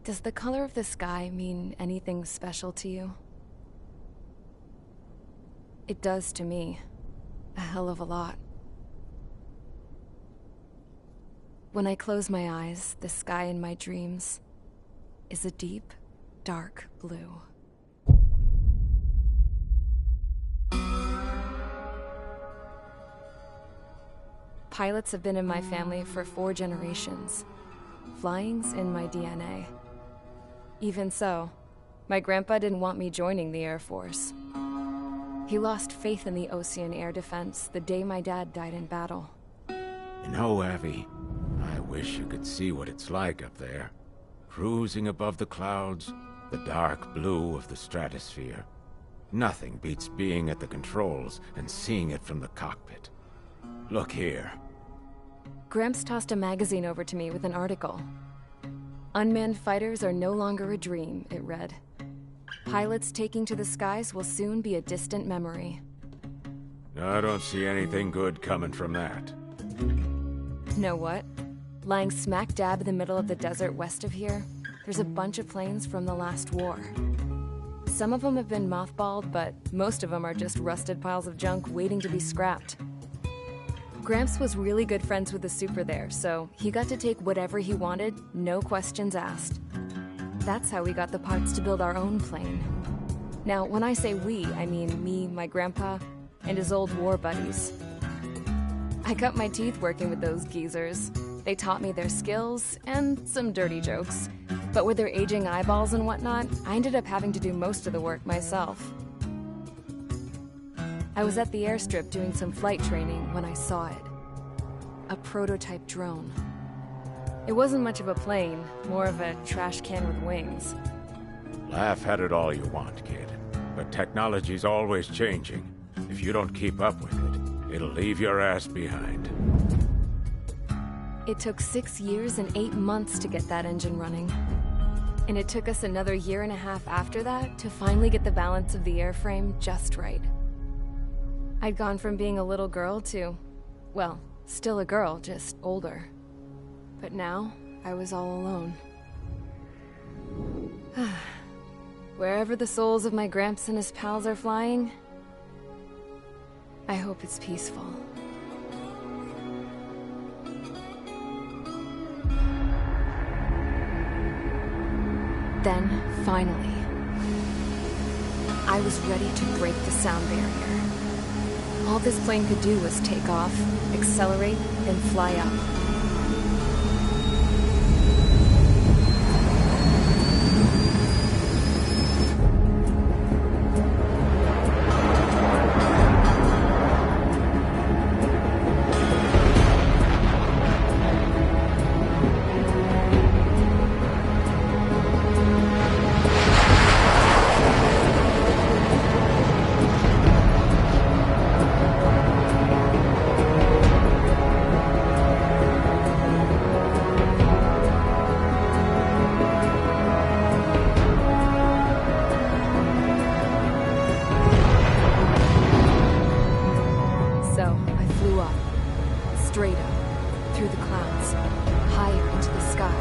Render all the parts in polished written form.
Does the color of the sky mean anything special to you? It does to me. A hell of a lot. When I close my eyes, the sky in my dreams is a deep, dark blue. Pilots have been in my family for 4 generations. Flying's in my DNA. Even so, my grandpa didn't want me joining the Air Force. He lost faith in the Ocean Air Defense the day my dad died in battle. You know, Abby, I wish you could see what it's like up there. Cruising above the clouds, the dark blue of the stratosphere. Nothing beats being at the controls and seeing it from the cockpit. Look here. Gramps tossed a magazine over to me with an article. Unmanned fighters are no longer a dream, it read. Pilots taking to the skies will soon be a distant memory. I don't see anything good coming from that. Know what? Lying smack dab in the middle of the desert west of here, there's a bunch of planes from the last war. Some of them have been mothballed, but most of them are just rusted piles of junk waiting to be scrapped. Gramps was really good friends with the super there, so he got to take whatever he wanted, no questions asked. That's how we got the parts to build our own plane. Now, when I say we, I mean me, my grandpa, and his old war buddies. I cut my teeth working with those geezers. They taught me their skills, and some dirty jokes. But with their aging eyeballs and whatnot, I ended up having to do most of the work myself. I was at the airstrip doing some flight training when I saw it. A prototype drone. It wasn't much of a plane, more of a trash can with wings. Laugh at it all you want, kid. But technology's always changing. If you don't keep up with it, it'll leave your ass behind. It took 6 years and 8 months to get that engine running. And it took us another 1.5 years after that to finally get the balance of the airframe just right. I'd gone from being a little girl to, well, still a girl, just older. But now, I was all alone. Wherever the souls of my Gramps and his pals are flying, I hope it's peaceful. Then, finally, I was ready to break the sound barrier. All this plane could do was take off, accelerate, and fly up. Straight up, through the clouds, higher into the sky.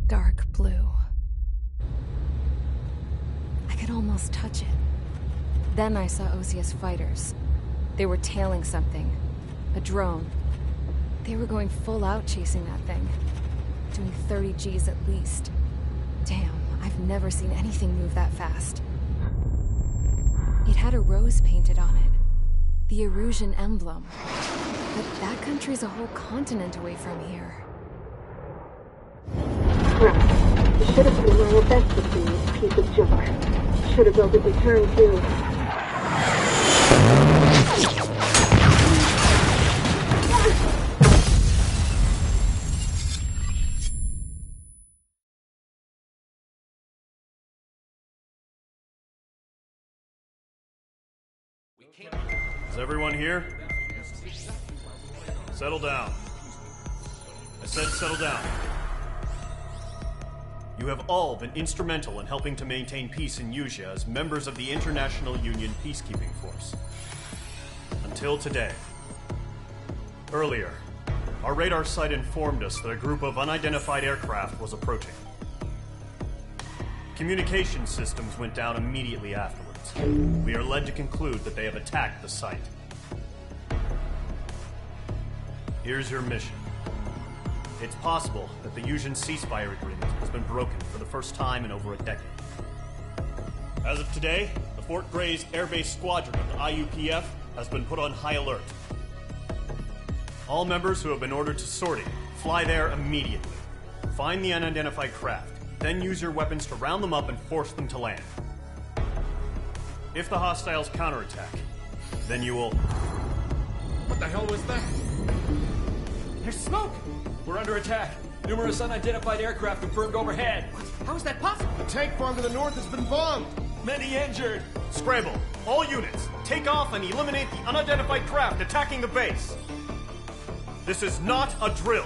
Dark blue. I could almost touch it. Then I saw Osius fighters. They were tailing something. A drone. They were going full out chasing that thing. Doing 30 Gs at least. Damn, I've never seen anything move that fast. It had a rose painted on it. The Erusian emblem. But that country's a whole continent away from here. Crap. You should have been my best with this piece of junk. Should have built a return too. Is everyone here? Settle down. I said settle down. You have all been instrumental in helping to maintain peace in Usea as members of the International Union Peacekeeping Force. Until today. Earlier, our radar site informed us that a group of unidentified aircraft was approaching. Communication systems went down immediately afterwards. We are led to conclude that they have attacked the site. Here's your mission. It's possible that the Usean ceasefire agreement has been broken for the first time in over a decade. As of today, the Fort Gray's Air Base Squadron of the IUPF has been put on high alert. All members who have been ordered to sortie, fly there immediately. Find the unidentified craft, then use your weapons to round them up and force them to land. If the hostiles counterattack, then you will... What the hell was that? There's smoke! We're under attack. Numerous unidentified aircraft confirmed overhead. What? How is that possible? The tank farm to the north has been bombed. Many injured. Scramble! All units, take off and eliminate the unidentified craft attacking the base. This is not a drill.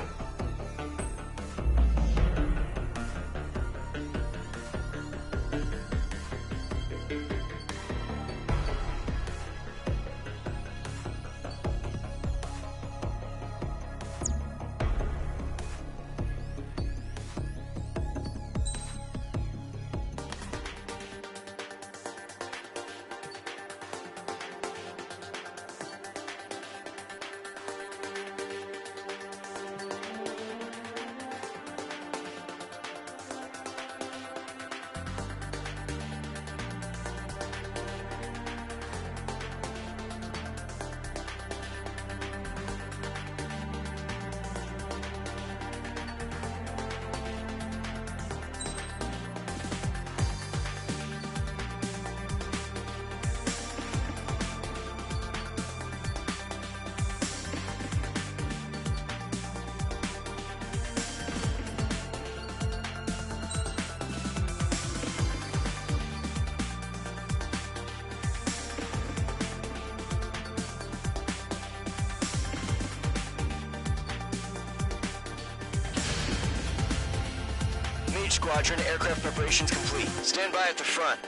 Squadron, aircraft preparations complete. Stand by at the front.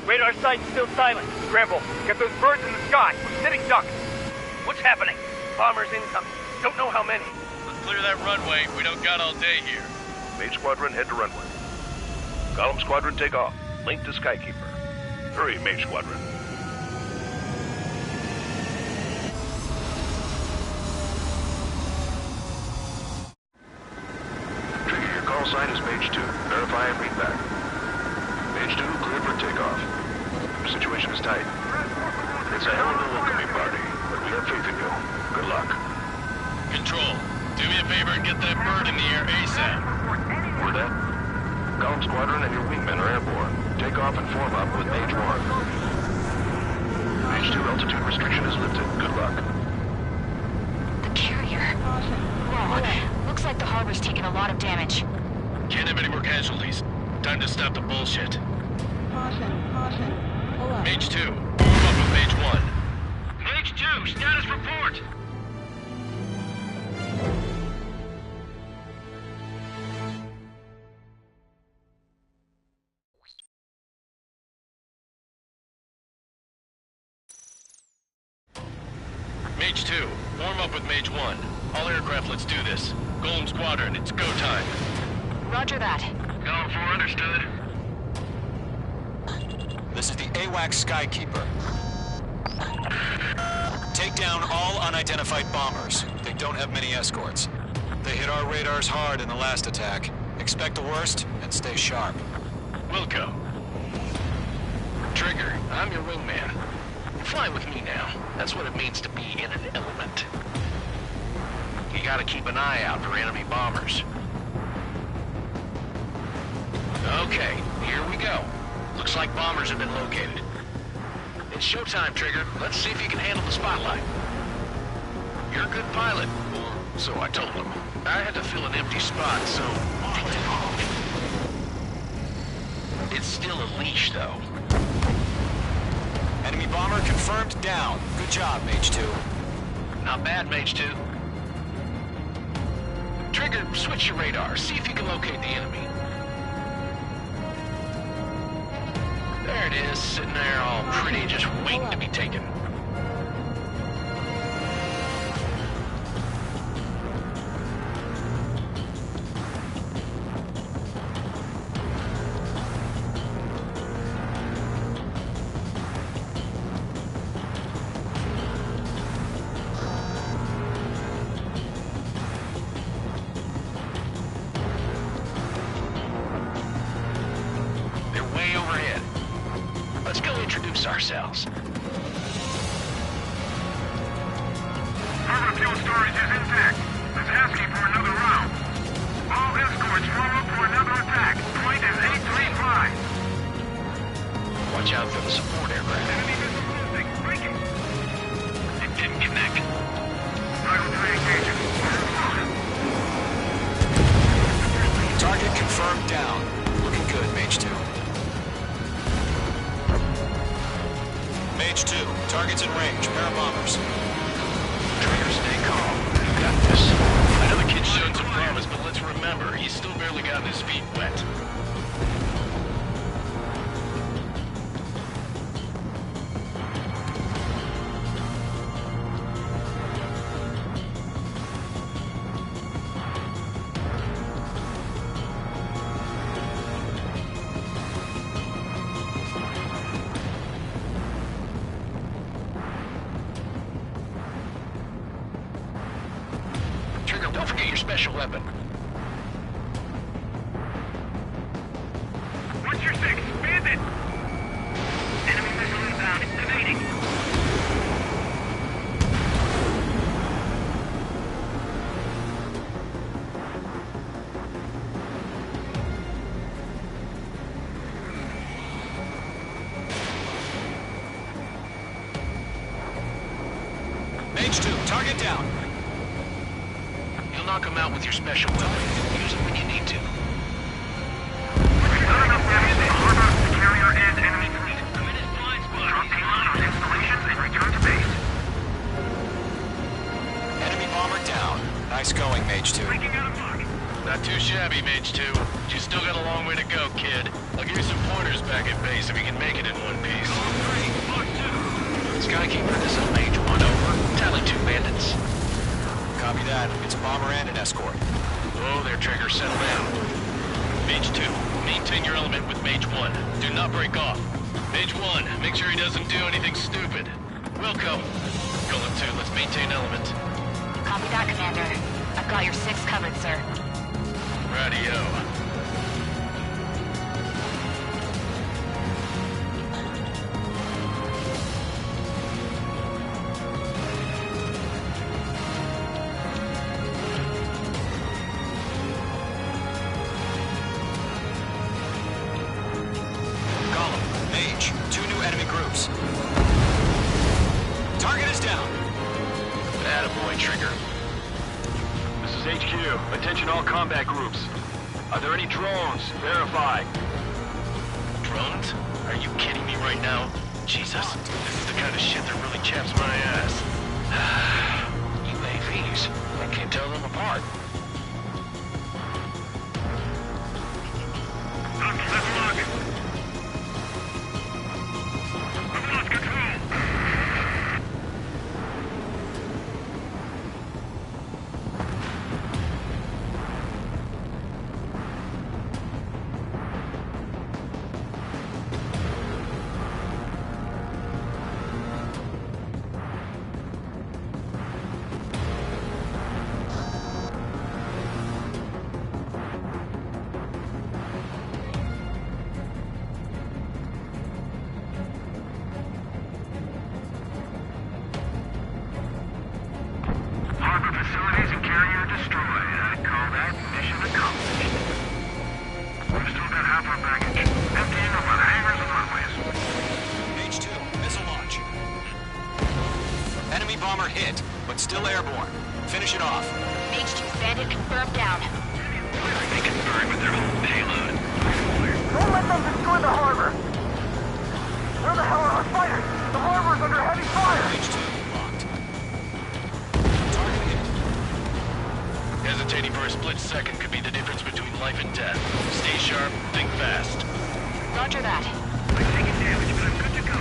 Radar site's still silent. Scramble. Get those birds in the sky. We're sitting ducks. What's happening? Bombers incoming. Don't know how many. Let's clear that runway. We don't got all day here. Mage Squadron, head to runway. Column Squadron, take off. Link to Skykeeper. Hurry, Mage Squadron. Trigger, your call sign is Mage 2. Verify and read back. Mage 2, cleared for takeoff. Your situation is tight. It's a hell of a welcoming party, but we have faith in you. Good luck. Control, do me a favor and get that bird in the air ASAP. Hear that? Column Squadron and your wingmen are airborne. Take off and form up with Mage 1. Mage 2 altitude restriction is lifted. Good luck. The carrier. Whoa. Looks like the harbor's taken a lot of damage. Can't have any more casualties. Time to stop the bullshit. Caution. Pull up. Mage 2, form up with Mage 1. Mage 2, status report. Mage 2, form up with Mage 1. All aircraft, let's do this. Golem Squadron, it's go time. Roger that. Column 4, understood. This is the AWACS Skykeeper. Take down all unidentified bombers. They don't have many escorts. They hit our radars hard in the last attack. Expect the worst and stay sharp. Wilco. Trigger, I'm your wingman. Fly with me now. That's what it means to be in an element. You gotta keep an eye out for enemy bombers. Okay, here we go. Looks like bombers have been located. It's showtime, Trigger. Let's see if you can handle the spotlight. You're a good pilot, or so I told him. I had to fill an empty spot, so... It's still a leash, though. Enemy bomber confirmed down. Good job, Mage 2. Not bad, Mage 2. Trigger, switch your radar. See if you can locate the enemy. There it is, sitting there all pretty, just waiting to be taken. Ourselves. Harbor fuel storage is intact. It's asking for another round. All escorts form up for another attack. Point is 835. Watch out for the support aircraft. Enemy missile moving. Breaking. It didn't connect. Title 3 engaging. Target confirmed down. Looking good, Mage 2. Mage 2, target's in range. Pair of bombers. Trigger, stay calm. You got this. I know the kid showed some promise, but let's remember, he's still barely gotten his feet wet. Don't forget your special weapon. What's your 6? Bandit! Enemy missile inbound. Evading. Mage 2, target down. You'll knock him out with your special weapon. Use it when you need to. Not enough damage to harbor, the carrier, and enemy fleet. I'm in his blind spot. Drop payload on installations and return to base. Enemy bomber down. Nice going, Mage 2. Breaking out of luck. Not too shabby, Mage 2. But you still got a long way to go, kid. I'll give you some pointers back at base if you can make it in one piece. Skykeeper, this is Mage 1, over. Tally 2 bandits. Copy that. It's a bomber and an escort. Oh, there, Trigger. Settle down. Mage 2, maintain your element with Mage 1. Do not break off. Mage 1, make sure he doesn't do anything stupid. Wilco. Golem 2, let's maintain element. Copy that, Commander. I've got your 6 covered, sir. Radio. Mage, 2 new enemy groups. Target is down. Attaboy, Trigger. This is HQ. Attention all combat groups. Are there any drones? Verify. Drones? Are you kidding me right now? Jesus, this is the kind of shit that really chaps my ass. UAVs. I can't tell them apart. Let's log it. I've lost control. up our baggage. Emptying up on hangars and runways. Page 2, missile launch. Enemy bomber hit, but still airborne. Finish it off. Mage 2 bandit confirmed down. They can burn with their whole payload. Don't let them destroy the harbor! Where the hell are our fighters? The harbor's under heavy fire! Page 2, locked. Target hit. Hesitating for a split second could be the difference between life and death. Stay sharp, think fast. Roger that. I'm taking damage, but I'm good to go.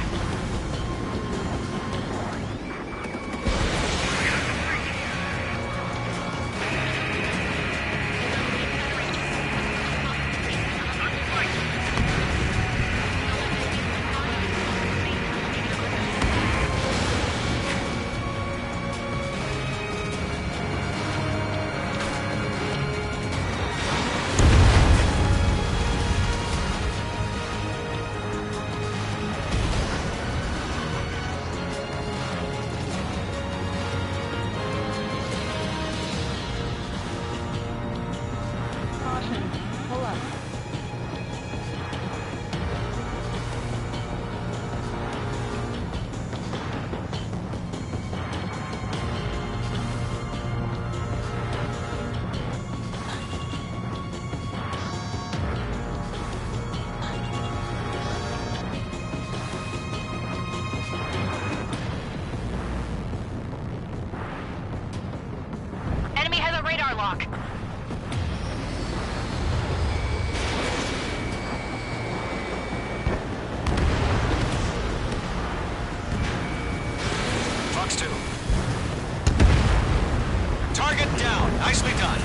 Enemy has a radar lock. Fox 2. Target down. Nicely done.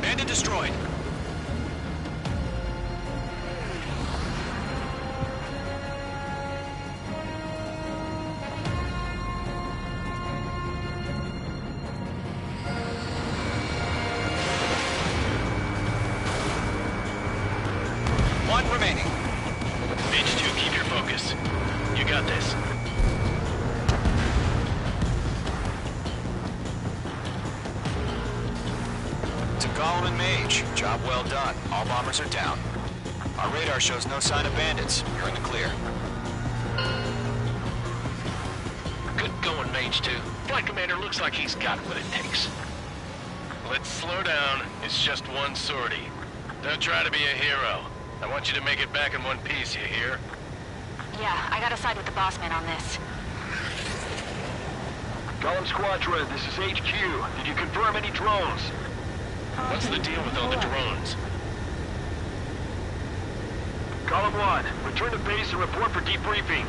Bandit destroyed. One remaining. Page 2, keep your focus. You got this. To Gollum and Mage, job well done. All bombers are down. Our radar shows no sign of bandits. You're in the clear. Good going, Mage 2. Flight Commander looks like he's got what it takes. Let's slow down. It's just one sortie. Don't try to be a hero. I want you to make it back in one piece, you hear? Yeah, I gotta side with the boss man on this. Gollum Squadron, this is HQ. Did you confirm any drones? What's the deal with all the drones? Column 1, return to base and report for debriefing.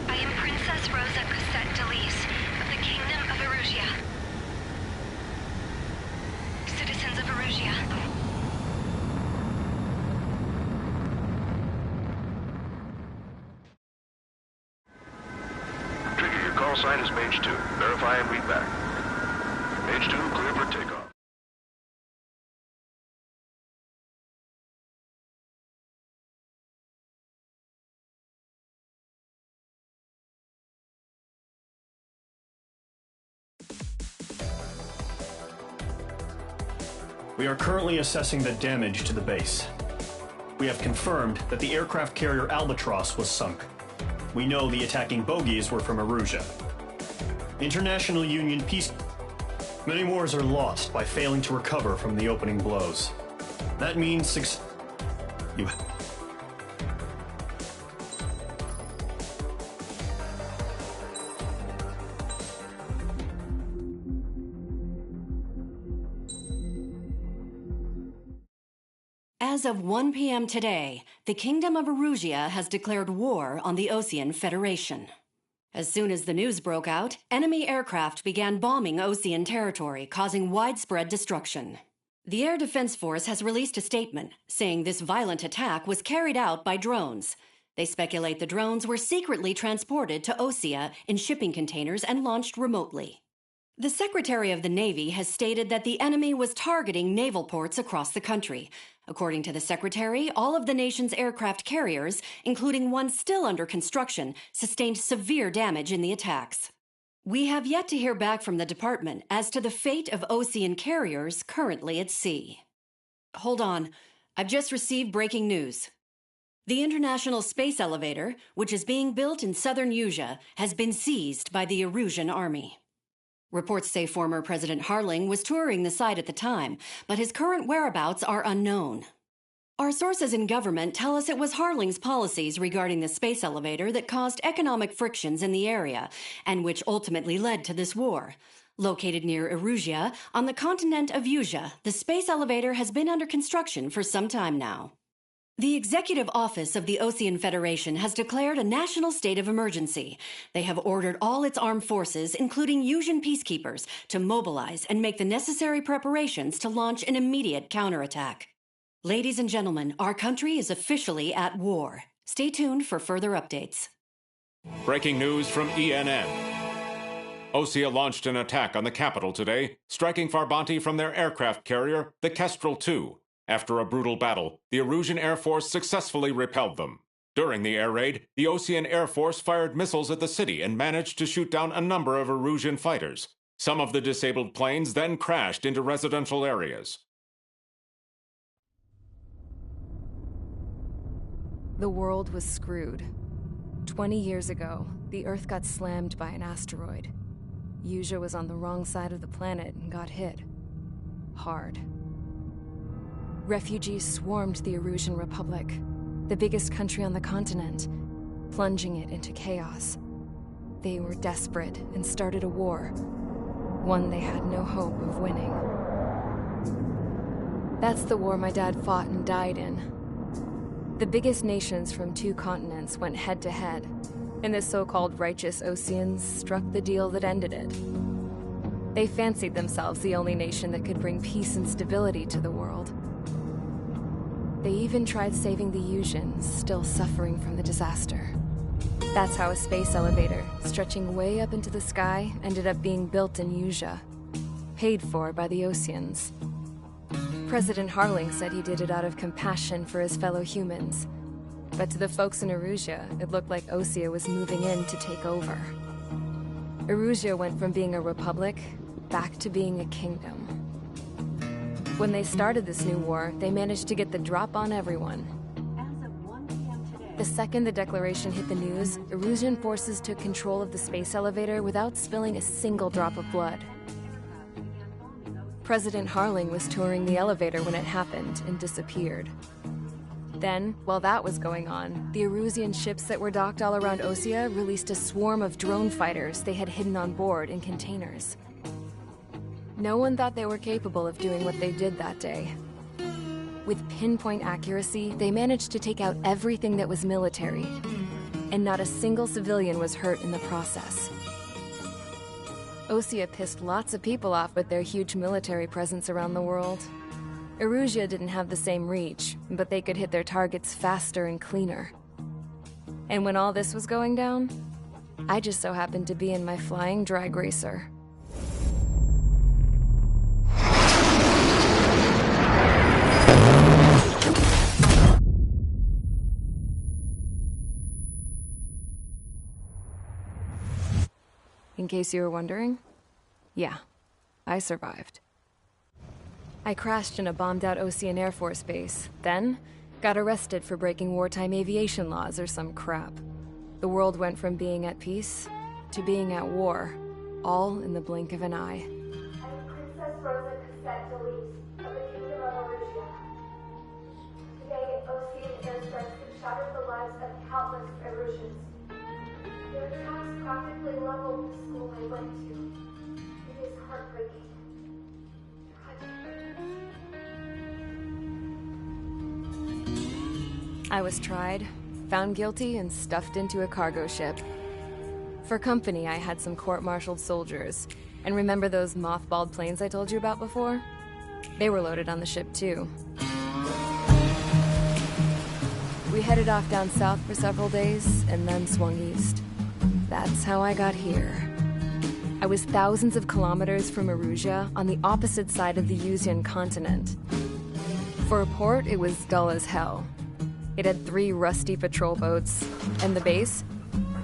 I am Princess Rosa Cosette Delise of the Kingdom of Erusia. Citizens of Erusia. Trigger, your call sign is Mage 2. Verify and read back. Mage 2, clear for takeoff. We are currently assessing the damage to the base. We have confirmed that the aircraft carrier Albatross was sunk. We know the attacking bogies were from Erusia. International Union peace... Many wars are lost by failing to recover from the opening blows. That means you... As of 1 p.m. today, the Kingdom of Erusia has declared war on the Osean Federation. As soon as the news broke out, enemy aircraft began bombing Osean territory, causing widespread destruction. The Air Defense Force has released a statement saying this violent attack was carried out by drones. They speculate the drones were secretly transported to Osea in shipping containers and launched remotely. The Secretary of the Navy has stated that the enemy was targeting naval ports across the country. According to the Secretary, all of the nation's aircraft carriers, including one still under construction, sustained severe damage in the attacks. We have yet to hear back from the department as to the fate of Osean carriers currently at sea. Hold on. I've just received breaking news. The International Space Elevator, which is being built in southern Usea, has been seized by the Erusian Army. Reports say former President Harling was touring the site at the time, but his current whereabouts are unknown. Our sources in government tell us it was Harling's policies regarding the space elevator that caused economic frictions in the area, and which ultimately led to this war. Located near Erusia, on the continent of Usea, the space elevator has been under construction for some time now. The Executive Office of the Osean Federation has declared a national state of emergency. They have ordered all its armed forces, including Usian peacekeepers, to mobilize and make the necessary preparations to launch an immediate counterattack. Ladies and gentlemen, our country is officially at war. Stay tuned for further updates. Breaking news from ENN. Osea launched an attack on the capital today, striking Farbanti from their aircraft carrier, the Kestrel II. After a brutal battle, the Erusian Air Force successfully repelled them. During the air raid, the Osean Air Force fired missiles at the city and managed to shoot down a number of Erusian fighters. Some of the disabled planes then crashed into residential areas. The world was screwed. 20 years ago, the Earth got slammed by an asteroid. Usea was on the wrong side of the planet and got hit. Hard. Refugees swarmed the Erusian Republic, the biggest country on the continent, plunging it into chaos. They were desperate and started a war, one they had no hope of winning. That's the war my dad fought and died in. The biggest nations from 2 continents went head-to-head, and the so-called righteous Oseans struck the deal that ended it. They fancied themselves the only nation that could bring peace and stability to the world. They even tried saving the Usians, still suffering from the disaster. That's how a space elevator, stretching way up into the sky, ended up being built in Usea, paid for by the Oseans. President Harling said he did it out of compassion for his fellow humans. But to the folks in Erusia, it looked like Osea was moving in to take over. Erusia went from being a republic back to being a kingdom. When they started this new war, they managed to get the drop on everyone. The second the declaration hit the news, Erusian forces took control of the space elevator without spilling a single drop of blood. President Harling was touring the elevator when it happened and disappeared. Then, while that was going on, the Erusian ships that were docked all around Osea released a swarm of drone fighters they had hidden on board in containers. No one thought they were capable of doing what they did that day. With pinpoint accuracy, they managed to take out everything that was military, and not a single civilian was hurt in the process. Osea pissed lots of people off with their huge military presence around the world. Erusia didn't have the same reach, but they could hit their targets faster and cleaner. And when all this was going down, I just so happened to be in my flying drag racer. In case you were wondering, yeah, I survived. I crashed in a bombed-out Osean Air Force base, then got arrested for breaking wartime aviation laws or some crap. The world went from being at peace to being at war, all in the blink of an eye. Princess Rosa of the Kingdom of Erusia. Today, Osean airstrikes have shattered the lives of countless Erusians. Their attacks practically leveled the school I went to. It is heartbreaking. I was tried, found guilty, and stuffed into a cargo ship. For company, I had some court-martialed soldiers. And remember those mothballed planes I told you about before? They were loaded on the ship, too. We We headed off down south for several days, and then swung east. That's how I got here. I was thousands of kilometers from Erusia, on the opposite side of the Yuzian continent. For a port, it was dull as hell. It had 3 rusty patrol boats, and the base?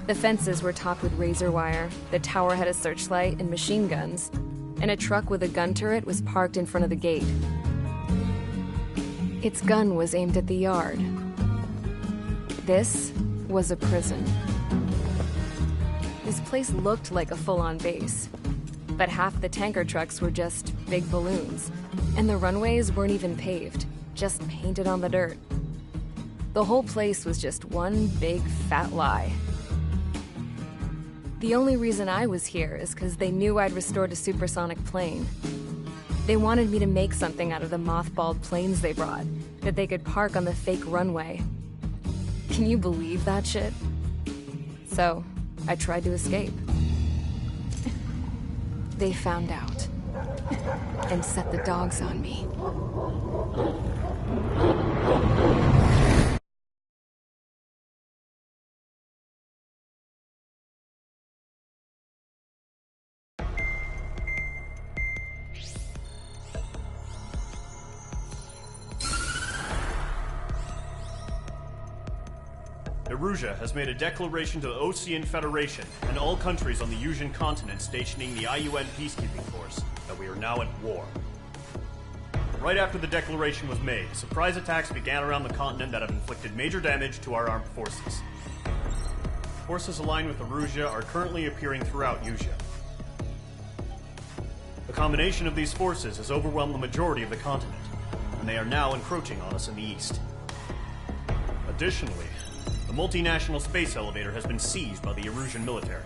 The fences were topped with razor wire, the tower had a searchlight and machine guns, and a truck with a gun turret was parked in front of the gate. Its gun was aimed at the yard. This was a prison. This place looked like a full-on base, but half the tanker trucks were just big balloons, and the runways weren't even paved, just painted on the dirt. The whole place was just one big fat lie. The only reason I was here is because they knew I'd restored a supersonic plane. They wanted me to make something out of the mothballed planes they brought, that they could park on the fake runway. Can you believe that shit? So, I tried to escape. They found out, and set the dogs on me. Erusia has made a declaration to the Ocean Federation and all countries on the Yuzian continent stationing the IUN peacekeeping force that we are now at war. Right after the declaration was made, surprise attacks began around the continent that have inflicted major damage to our armed forces. Forces aligned with Erusia are currently appearing throughout Yusia. The combination of these forces has overwhelmed the majority of the continent, and they are now encroaching on us in the east. Additionally, the multinational space elevator has been seized by the Erusian military.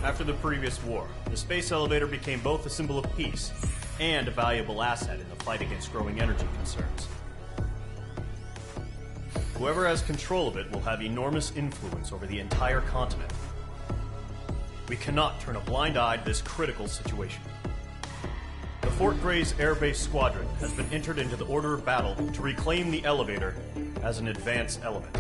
After the previous war, the space elevator became both a symbol of peace and a valuable asset in the fight against growing energy concerns. Whoever has control of it will have enormous influence over the entire continent. We cannot turn a blind eye to this critical situation. The Fort Gray's Air Base Squadron has been entered into the order of battle to reclaim the elevator as an advance element.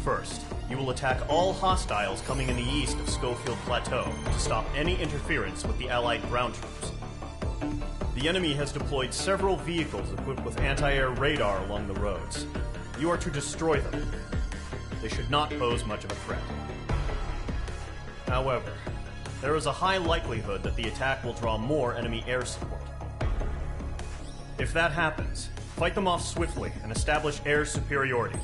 First, you will attack all hostiles coming in the east of Schofield Plateau to stop any interference with the Allied ground troops. The enemy has deployed several vehicles equipped with anti-air radar along the roads. You are to destroy them. They should not pose much of a threat. However, there is a high likelihood that the attack will draw more enemy air support. If that happens, fight them off swiftly and establish air superiority.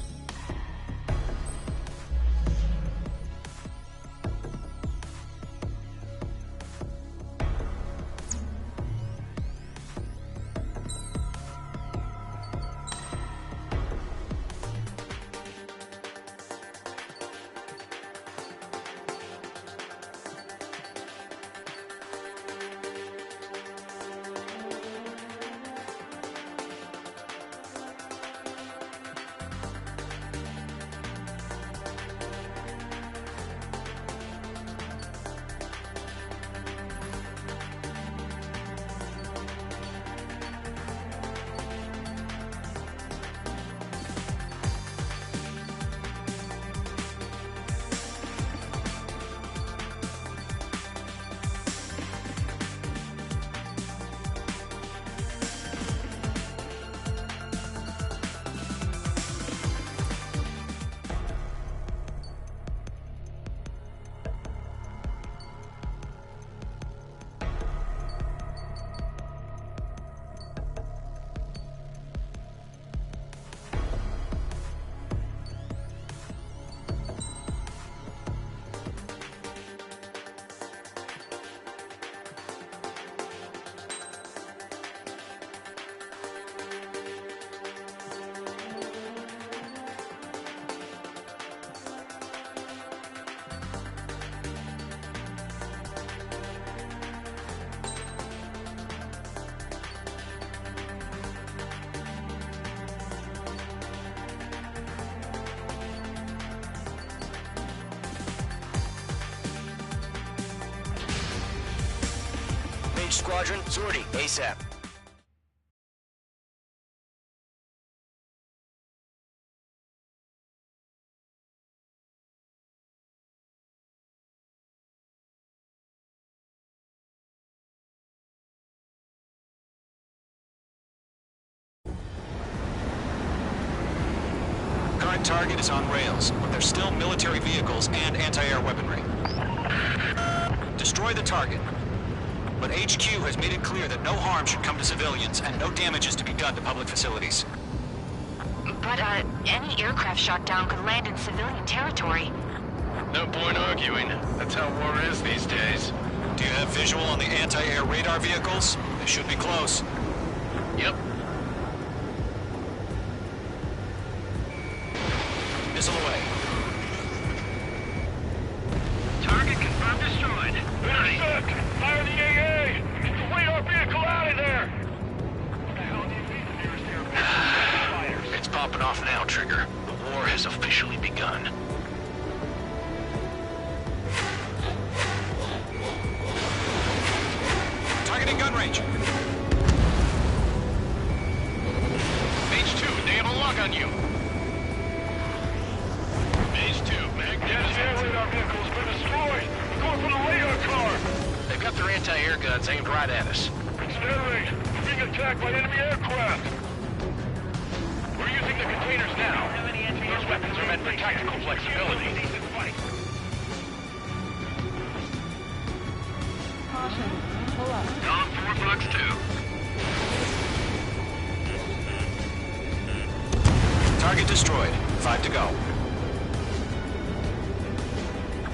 Squadron, sortie, ASAP. main target is on rails, but there's still military vehicles and anti-air weaponry. Destroy the target. But HQ has made it clear that no harm should come to civilians and no damage is to be done to public facilities. But, any aircraft shot down could land in civilian territory. No point arguing. That's how war is these days. Do you have visual on the anti-air radar vehicles? They should be close. Yep. Missile away. Target confirmed destroyed. Intercept! Fire the AA! Get the radar vehicle out of there! What the hell do you mean the nearest aircraft? It's popping off now, Trigger. The war has officially begun. Targeting gun range. Mage 2, they have a lock on you. Mage 2, Yes, the air radar vehicle's been destroyed! We're going for the radar car! they've got their anti-air guns aimed right at us. Accelerate! We're being attacked by enemy aircraft! We're using the containers now. Those weapons are meant for tactical flexibility. Caution. Pull up. Down 4 Fox 2. Target destroyed. 5 to go.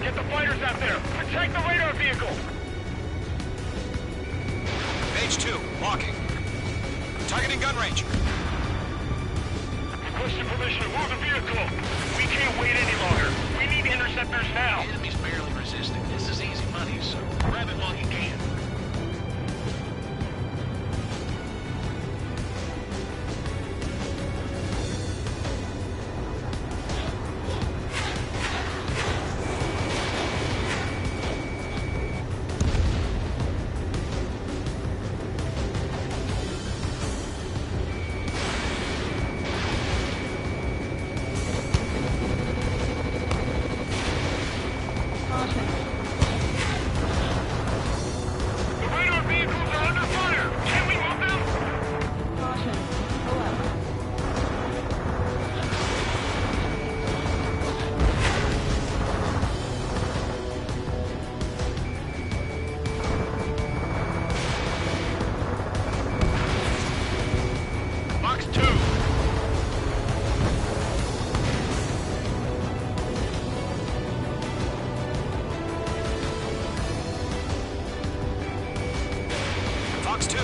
Get the fighters out there! Protect the radar vehicle! Mage 2, walking. Targeting gun range. Requesting permission to move the vehicle! We can't wait any longer! We need interceptors now! The enemy's barely resisting. This is easy money, so grab it while you can. The radar vehicles are under fire! Can we move them? Caution. Pull up. Fox 2! Fox 2.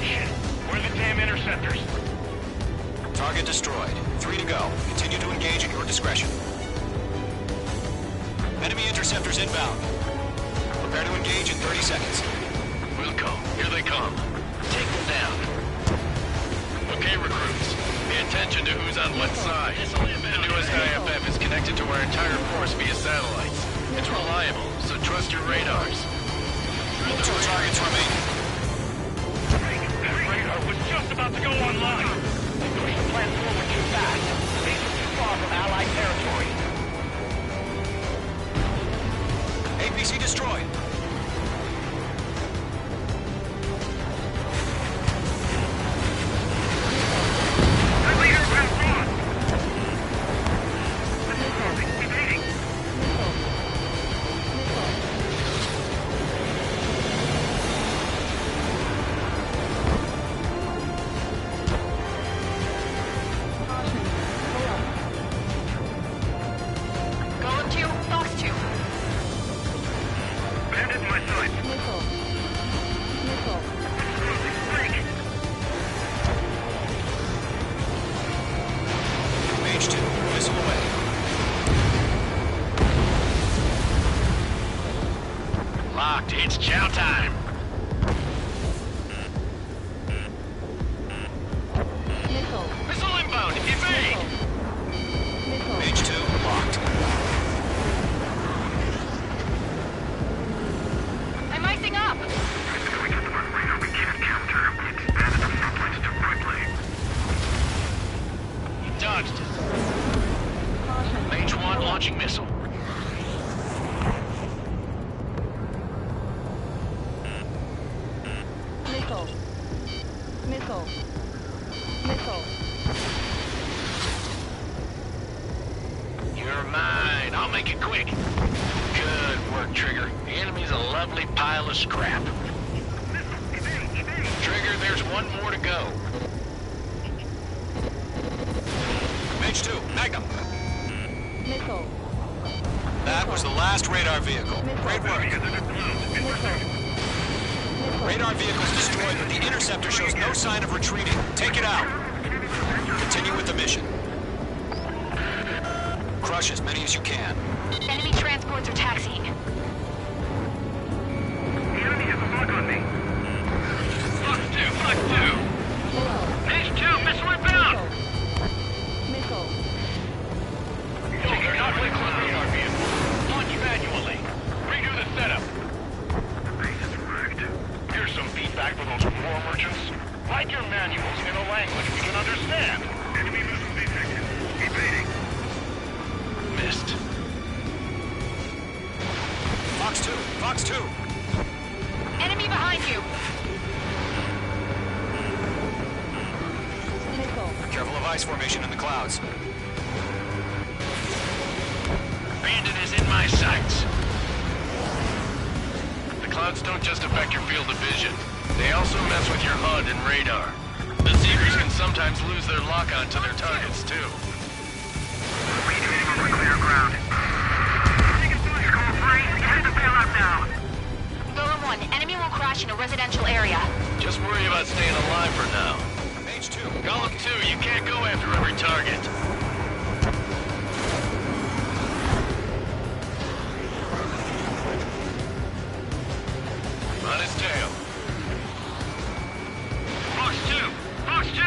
Shit! Where are the damn interceptors? Target destroyed. 3 to go. Continue to engage at your discretion. Enemy interceptors inbound. Prepare to engage in 30 seconds. Wilco, here they come. Take them down. Okay, recruits. Pay attention to who's on what side. The newest IFF is connected to our entire force via satellites. It's reliable, so trust your radars. 2 targets remaining. That radar was just about to go online! They pushed the plan forward too fast. Base is too far from Allied territory. APC destroyed. Friendly aircraft on! Evading! Caution. Pull up. Golem 2, Fox 2. Bandit in my sight! Missile. Missile. Break! Mage 2, missile away. Locked. It's chow time. Missile. Missile inbound. Evade. Missile. Mage 2, locked. I'm icing up. We get the radar we can't counter. We expanded the front lines too quickly. You dodged it. Caution. Mage 1 launching missile. Missile. Missile. Missile. I'll make it quick. Good work, Trigger. The enemy's a lovely pile of scrap. Trigger, there's one more to go. Mage 2, Magnum. Missile. That was the last radar vehicle. Great work. Radar vehicle's destroyed, but the interceptor shows no sign of retreating. Take it out. Continue with the mission. Crush as many as you can. Enemy transports are taxiing. The enemy has a lock on me. Fox 2. Mage 2, missile inbound! Missile. Yo, they're not really close to our vehicle. Launch manually. Redo the setup. Here's some feedback for those war merchants. Write your manuals in a language we can understand. Enemy missile detected. Evading. Missed. Fox 2, Fox 2. Enemy behind you! Missile. Careful of ice formation in the clouds. Bandit is in my sights. The clouds don't just affect your field of vision. They also mess with your HUD and radar. The Seekers can sometimes lose their lock-on to their targets, too. Retreating over clear ground. Call 3, head to bailout now. Golem 1, enemy will crash in a residential area. Just worry about staying alive for now. Mage 2. Golem 2, you can't go after every target. On his tail. Fox 2! Fox 2!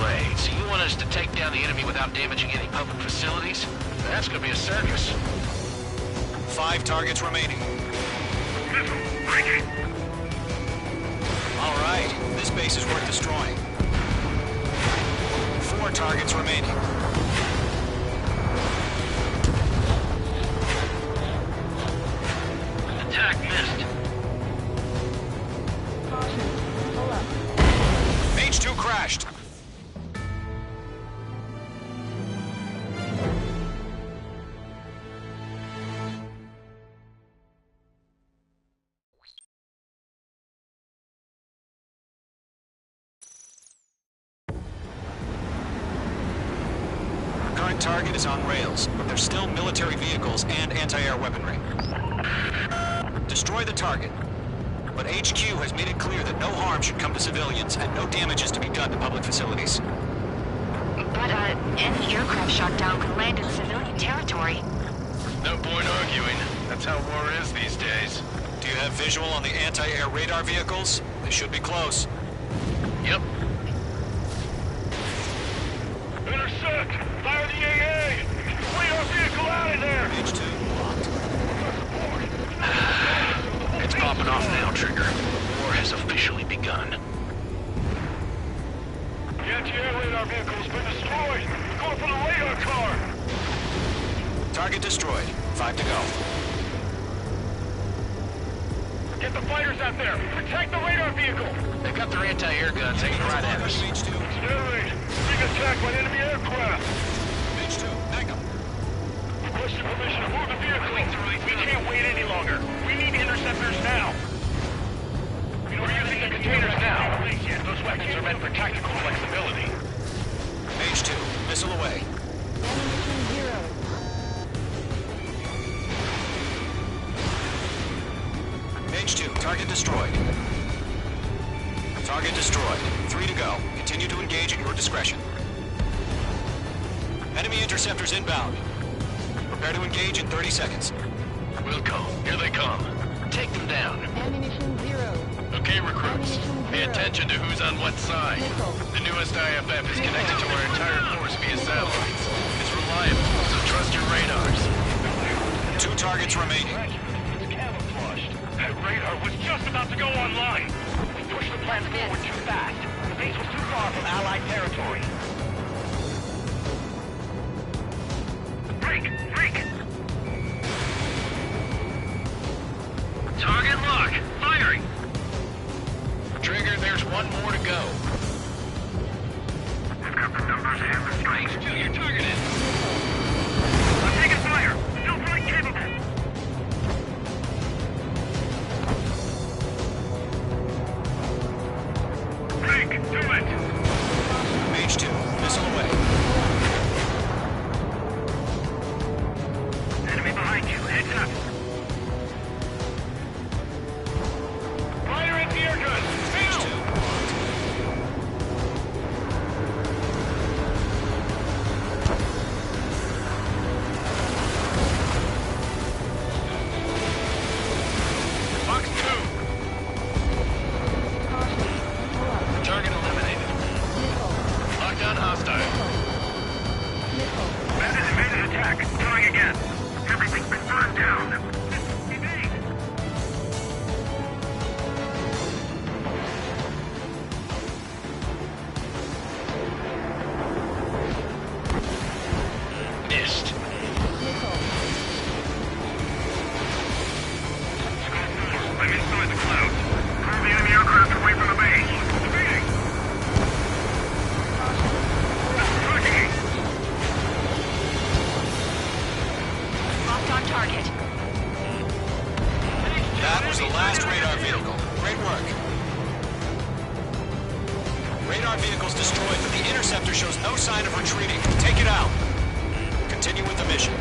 Wait, so you want us to take down the enemy without damaging any public facilities? That's gonna be a circus. 5 targets remaining. Missile, breaking. All right, this base is worth destroying. 4 targets remaining. Attack missed. Caution. Pull up. Mage 2 crashed. Current target is on rails, but there's still military vehicles and anti-air weaponry. Destroy the target. But HQ has made it clear that no harm should come to civilians and no damage is to be done to public facilities. But, any aircraft shot down could land in civilian territory. No point arguing. That's how war is these days. Do you have visual on the anti-air radar vehicles? They should be close. Yep. Intercept! Fire the AA! Flee our vehicle out of there! Mage 2 locked. It's popping off now, Trigger. War has officially begun. The anti-air radar vehicle has been destroyed! Go for the radar car! Target destroyed. 5 to go. Get the fighters out there! Protect the radar vehicle! They've got their anti-air guns aimed right at us. Mage 2. Sterling! Being attacked by enemy aircraft! Mage 2. Magnum. Requesting permission to move the vehicle! We can't wait any longer! We need interceptors now! We're using the containers now! Those weapons are meant for tactical flexibility. Mage 2. Missile away. Ammunition 0. Mage 2. Target destroyed. Target destroyed. 3 to go. Continue to engage at your discretion. Enemy interceptors inbound. Prepare to engage in 30 seconds. Wilco, here they come. Take them down. Ammunition 0. Okay, recruits. Pay attention to who's on what side. The newest IFF is connected to our entire force via satellites. It's reliable, so trust your radars. 2 targets remaining. It's camouflaged. That radar was just about to go online. We pushed the plan forward too fast. The base was too far from Allied territory. Break! Target lock! Firing! Trigger, there's one more to go. I've got the numbers and the strength. You're targeted. I'm taking vehicle's destroyed, but the interceptor shows no sign of retreating. Take it out. Continue with the mission.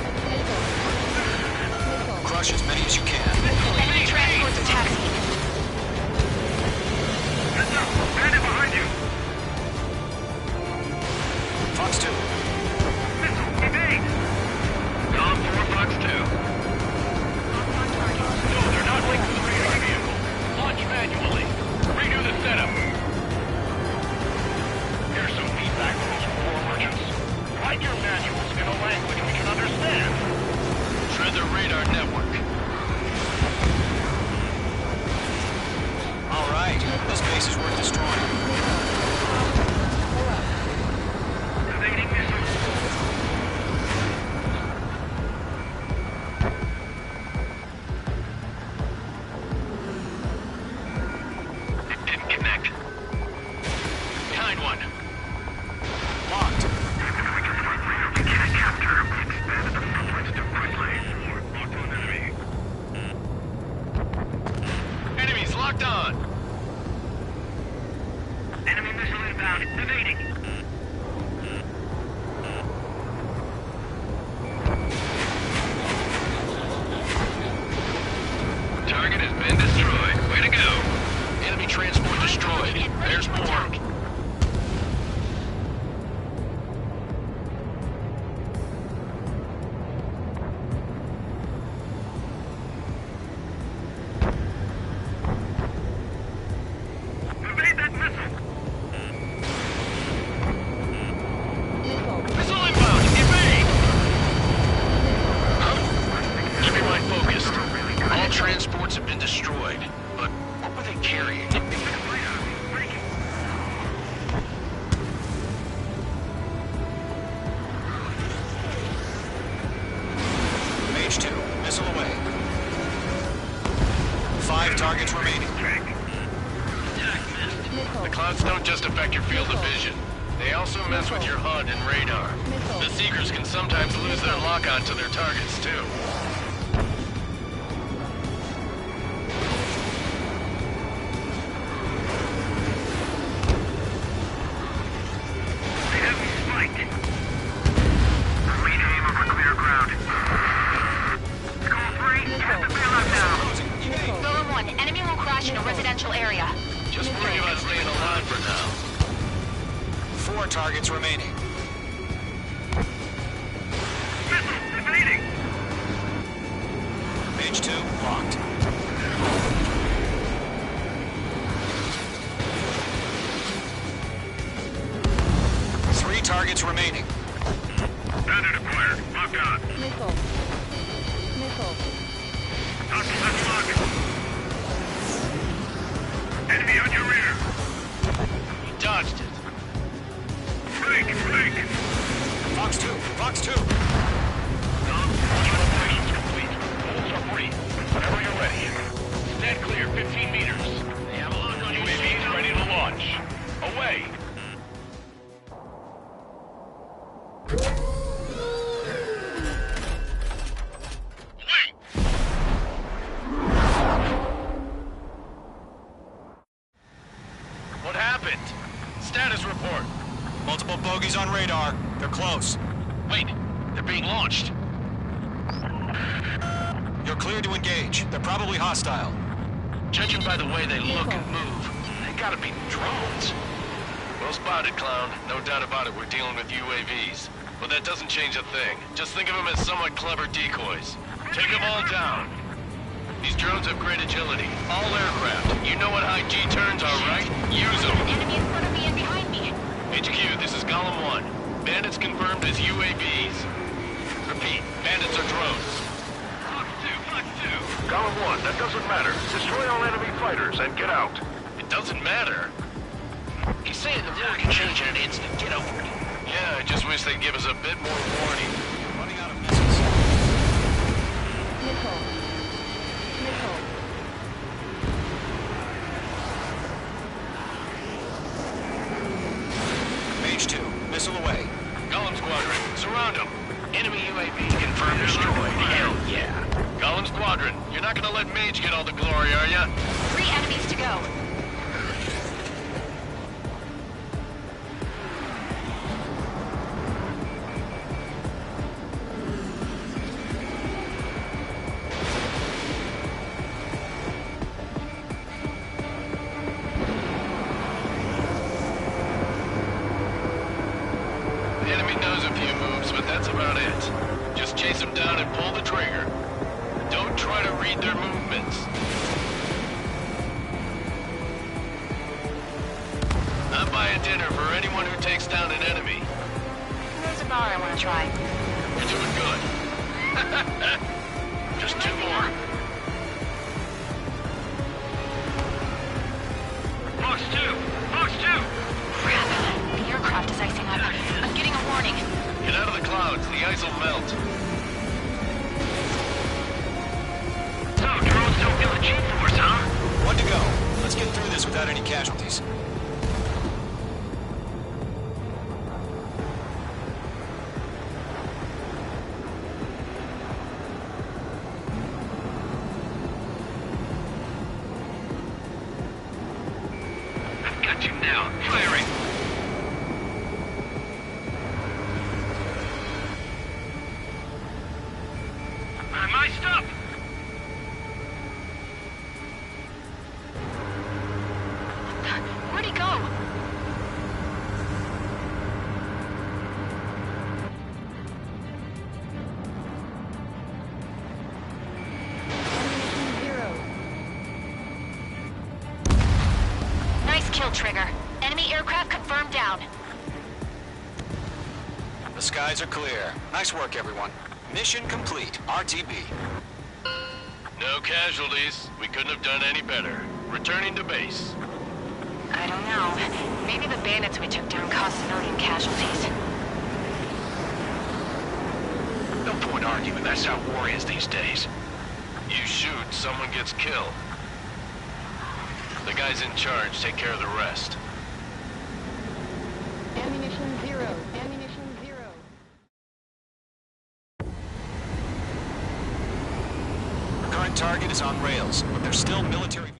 Crush as many as you can. Enemy transports are taxiing. Bandit behind you! Fox 2. Missile, evade! Column 4, Fox 2. No, they're not linked to the radar vehicle. Launch manually. Redo the setup. Here's some feedback from those war merchants. Write your manuals in a language we can understand. Tread the radar network. All right, this base is worth destroying. Evading missiles. It didn't connect. Behind one. Locked. We can't capture him. We expanded the footprint to quickly. Locked on enemy. Enemies locked on. Enemy missile inbound. Evading. Target has been destroyed. Way to go. Enemy transport destroyed. There's more. Evade that missile. Missile inbound. Evade. Huh? Keep your mind focused. All transports have been destroyed. But what were they carrying? Mage 2, missile away. 5 targets remaining. The clouds don't just affect your field of vision. They also mess with your HUD and radar. The Seekers can sometimes lose their lock-on to their targets, too. They have me spiked. Rename over clear ground. Call 3, have the bailout now. Golem 1, enemy will crash in a residential area. Just worry about staying alive for now. 4 targets remaining. Missile, evading. Mage 2, locked. Three targets remaining. Bandit acquired. Locked on. Missile. Missile. Let's lock. Enemy on your rear. He dodged it. Break. Fox 2, Fox 2. Operations complete. Holes are free. Whenever you're ready. Stand clear, 15 meters. They have a lock on UAVs ready to launch. Away. What happened? Status report. Multiple bogeys on radar. They're close. Wait, they're being launched. You're cleared to engage. They're probably hostile. Judging by the way they look and move, they gotta be drones. Well spotted, Clown. No doubt about it, we're dealing with UAVs. But that doesn't change a thing. Just think of them as somewhat clever decoys. Take them all down. These drones have great agility. All aircraft. You know what high G turns are, right? Use them. Enemy in front of me and behind me. HQ, this is Golem 1. Bandits confirmed as UAVs. Repeat, bandits are drones. Fox 2. Column 1, that doesn't matter. Destroy all enemy fighters and get out. It doesn't matter. He's saying the war can change in an instant. Get over it. Yeah, I just wish they'd give us a bit more warning. Running out of missiles. Missile. Missile. Mage 2, missile away. Golem Squadron, surround them. Enemy UAV confirmed destroyed. Hell yeah. Golem Squadron, you're not gonna let Mage get all the glory, are ya? 3 enemies to go. free dinner for anyone who takes down an enemy. There's a bar I want to try. You're doing good. Just 2 more. Box 2! Box 2! Crap. The aircraft is icing up. I'm getting a warning. Get out of the clouds. The ice will melt. So, drones don't feel the G-force, huh? 1 to go. Let's get through this without any casualties. I've got you now. Firing! I'm iced up! Where'd he go? Nice kill, Trigger. Enemy aircraft confirmed down. The skies are clear. Nice work, everyone. Mission complete. RTB. No casualties. We couldn't have done any better. Returning to base. I don't know. Maybe the bandits we took down caused civilian casualties. No point arguing. That's how war is these days. You shoot, someone gets killed. The guys in charge take care of the rest. Ammunition 0. Ammunition 0. Current target is on rails, but there's still military...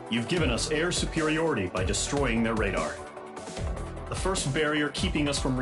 You've given us air superiority by destroying their radar. The first barrier keeping us from